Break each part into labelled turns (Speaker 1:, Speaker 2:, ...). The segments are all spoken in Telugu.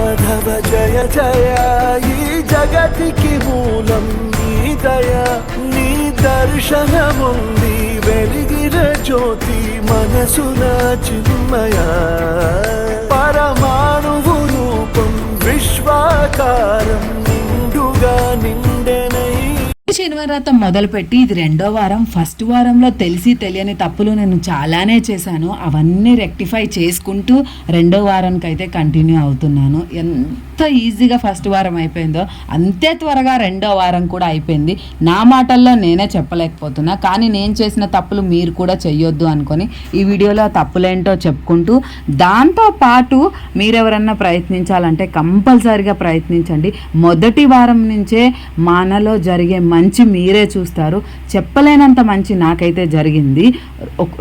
Speaker 1: మాధవ జయ జయ ఈ జగతికి మూలం నీ దయ నీ దర్శనముంది వెలిగిన జ్యోతి మనసున చిన్మయ పరమాణువు రూపం విశ్వాకారం నిండుగా నిండెనై.
Speaker 2: శనివారం మొదలుపెట్టి ఇది 2వ వారం. ఫస్ట్ వారంలో తెలిసి తెలియని తప్పులు నేను చాలానే చేశాను. అవన్నీ రెక్టిఫై చేసుకుంటూ 2వ వారానికి అయితే కంటిన్యూ అవుతున్నాను. ఎంత ఈజీగా ఫస్ట్ వారం అయిపోయిందో అంతే త్వరగా 2వ వారం కూడా అయిపోయింది. నా మాటల్లో నేనే చెప్పలేకపోతున్నా, కానీ నేను చేసిన తప్పులు మీరు కూడా చెయ్యొద్దు అనుకొని ఈ వీడియోలో తప్పులేంటో చెప్పుకుంటూ, దాంతోపాటు మీరెవరన్నా ప్రయత్నించాలంటే కంపల్సరీగా ప్రయత్నించండి. మొదటి వారం నుంచే మనలో జరిగే మంచి మీరే చూస్తారు. చెప్పలేనంత మంచి నాకైతే జరిగింది.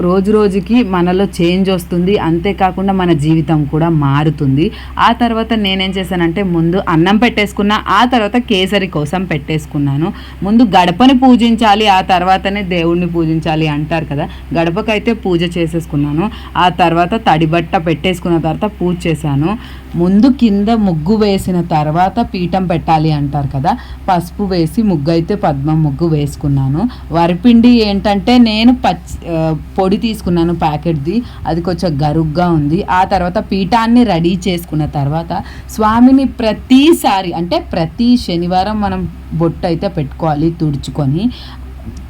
Speaker 2: రోజు రోజుకి మనలో చేంజ్ వస్తుంది, అంతేకాకుండా మన జీవితం కూడా మారుతుంది. ఆ తర్వాత నేనేం చేశానంటే ముందు అన్నం పెట్టేసుకున్నా, ఆ తర్వాత కేసరి కోసం పెట్టేసుకున్నాను. ముందు గడపని పూజించాలి, ఆ తర్వాతనే దేవుడిని పూజించాలి అంటారు కదా. గడపకైతే పూజ చేసేసుకున్నాను. ఆ తర్వాత తడిబట్ట పెట్టేసుకున్న తర్వాత పూజ చేశాను. ముందు కింద ముగ్గు వేసిన తర్వాత పీఠం పెట్టాలి అంటారు కదా. పసుపు వేసి ముగ్గు అయితే పద్మం ముగ్గు వేసుకున్నాను. వరిపిండి ఏంటంటే నేను పొడి తీసుకున్నాను ప్యాకెట్ది, అది కొంచెం గరుగ్గా ఉంది. ఆ తర్వాత పీఠాన్ని రెడీ చేసుకున్న తర్వాత స్వామిని ప్రతిసారి అంటే ప్రతి శనివారం మనం బొట్టు అయితే పెట్టుకోవాలి తుడుచుకొని.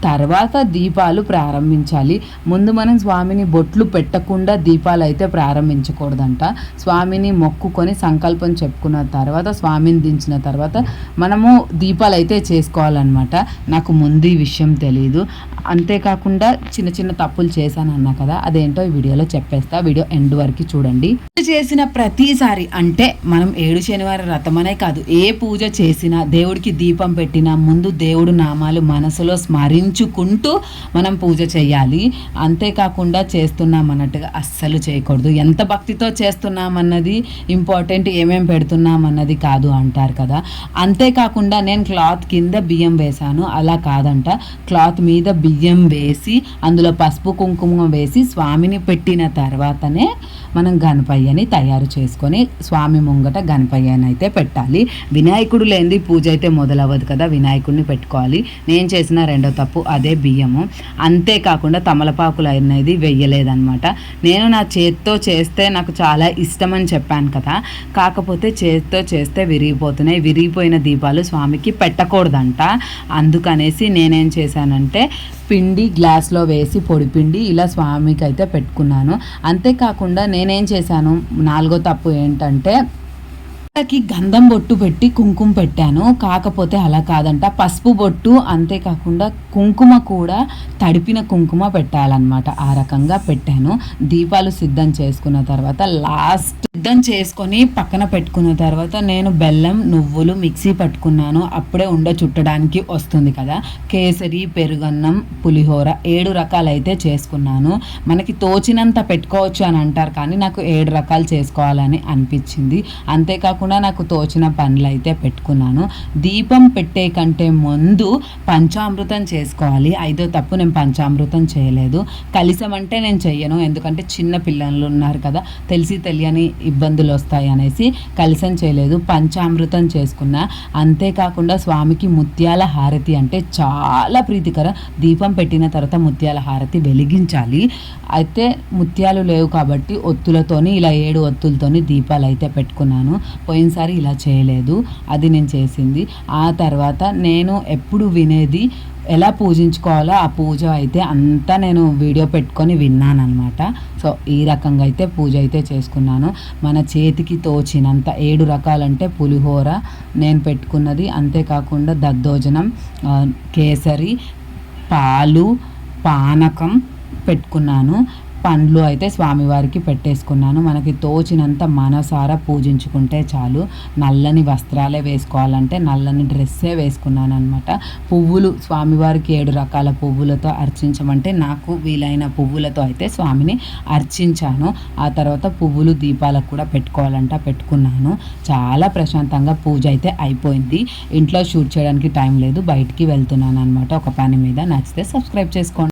Speaker 2: తర్వాత దీపాలు ప్రారంభించాలి. ముందు మనం స్వామిని బొట్లు పెట్టకుండా దీపాలు అయితే ప్రారంభించకూడదంట. స్వామిని మొక్కుకొని సంకల్పం చెప్పుకున్న తర్వాత స్వామిని దించిన తర్వాత మనము దీపాలు అయితే చేసుకోవాలన్నమాట. నాకు ముందు ఈ విషయం తెలియదు. అంతేకాకుండా చిన్న చిన్న తప్పులు చేశాను అన్నా కదా, అదేంటో ఈ వీడియోలో చెప్పేస్తా. వీడియో ఎండ్ వరకు చూడండి. చేసిన ప్రతిసారి అంటే మనం 7 శనివారం వ్రతమనే కాదు, ఏ పూజ చేసినా దేవుడికి దీపం పెట్టినా ముందు దేవుడు నామాలు మనసులో స్మరించుకుంటూ మనం పూజ చేయాలి. అంతేకాకుండా చేస్తున్నాం అన్నట్టుగా అస్సలు చేయకూడదు. ఎంత భక్తితో చేస్తున్నామన్నది ఇంపార్టెంట్, ఏమేం పెడుతున్నామన్నది కాదు అంటారు కదా. అంతేకాకుండా నేను క్లాత్ కింద బియ్యం వేశాను, అలా కాదంట. క్లాత్ మీద బియ్యం వేసి అందులో పసుపు కుంకుమ వేసి స్వామిని పెట్టిన తర్వాతనే మనం గణపయ్యని తయారు చేసుకొని స్వామి ముంగట గణపయ్యని అయితే పెట్టాలి. వినాయకుడు లేనిది పూజ అయితే మొదలవ్వదు కదా, వినాయకుడిని పెట్టుకోవాలి. నేను చేసిన 2వ తప్పు అదే బియ్యము. అంతేకాకుండా తమలపాకులు అనేది వెయ్యలేదన్నమాట. నేను నా చేత్తో చేస్తే నాకు చాలా ఇష్టం అని చెప్పాను కదా, కాకపోతే చేత్తో చేస్తే విరిగిపోతున్నాయి. విరిగిపోయిన దీపాలు స్వామికి పెట్టకూడదంట. అందుకనేసి నేనేం చేశానంటే పిండి గ్లాస్లో వేసి పొడిపిండి ఇలా స్వామికి అయితే పెట్టుకున్నాను. అంతేకాకుండా నేనేం చేశాను, 4వ తప్పు ఏంటంటే గంధం బొట్టు పెట్టి కుంకుమ పెట్టాను. కాకపోతే అలా కాదంట, పసుపు బొట్టు అంతేకాకుండా కుంకుమ కూడా తడిపిన కుంకుమ పెట్టాలన్నమాట. ఆ రకంగా పెట్టాను. దీపాలు సిద్ధం చేసుకున్న తర్వాత లాస్ట్ సిద్ధం చేసుకొని పక్కన పెట్టుకున్న తర్వాత నేను బెల్లం నువ్వులు మిక్సీ పట్టుకున్నాను. అప్పుడే ఉండ చుట్టడానికి వస్తుంది కదా. కేసరి, పెరుగన్నం, పులిహోర 7 రకాలు అయితే చేసుకున్నాను. మనకి తోచినంత పెట్టుకోవచ్చు అని అంటారు, కానీ నాకు 7 రకాలు చేసుకోవాలని అనిపించింది. అంతేకాకుండా నాకు తోచిన పనులు అయితే పెట్టుకున్నాను. దీపం పెట్టే కంటే ముందు పంచామృతం చేసుకోవాలి. 5వ తప్పు, నేను పంచామృతం చేయలేదు. కలిసం అంటే నేను చెయ్యను, ఎందుకంటే చిన్న పిల్లలు ఉన్నారు కదా, తెలిసి తెలియని ఇబ్బందులు వస్తాయి అనేసి కలిసం చేయలేదు. పంచామృతం చేసుకున్నా. అంతేకాకుండా స్వామికి ముత్యాల హారతి అంటే చాలా ప్రీతికరం. దీపం పెట్టిన తర్వాత ముత్యాల హారతి వెలిగించాలి. అయితే ముత్యాలు లేవు కాబట్టి ఒత్తులతోని ఇలా 7 ఒత్తులతోని దీపాలు అయితే పెట్టుకున్నాను. పోయినసారి ఇలా చేయలేదు, అది నేను చేసింది. ఆ తర్వాత నేను ఎప్పుడు వినేది ఎలా పూజించుకోవాలో ఆ పూజ అయితే అంతా నేను వీడియో పెట్టుకొని విన్నానమాట. సో ఈ రకంగా అయితే పూజ అయితే చేసుకున్నాను. మన చేతికి తోచినంత 7 రకాలంటే పులిహోర నేను పెట్టుకున్నది, అంతేకాకుండా దద్దోజనం, కేసరి, పాలు, పానకం పెట్టుకున్నాను. పండ్లు అయితే స్వామివారికి పెట్టేసుకున్నాను. మనకి తోచినంత మనసారా పూజించుకుంటే చాలు. నల్లని వస్త్రాలే వేసుకోవాలంటే నల్లని డ్రెస్సే వేసుకున్నాను అనమాట. పువ్వులు స్వామివారికి 7 రకాల పువ్వులతో అర్చించమంటే నాకు వీలైన పువ్వులతో అయితే స్వామిని అర్చించాను. ఆ తర్వాత పువ్వులు దీపాలకు కూడా పెట్టుకోవాలంట, పెట్టుకున్నాను. చాలా ప్రశాంతంగా పూజ అయితే అయిపోయింది. ఇంట్లో షూట్ చేయడానికి టైం లేదు, బయటికి వెళ్తున్నాను అనమాట ఒక పని మీద. నచ్చితే సబ్స్క్రైబ్ చేసుకోండి.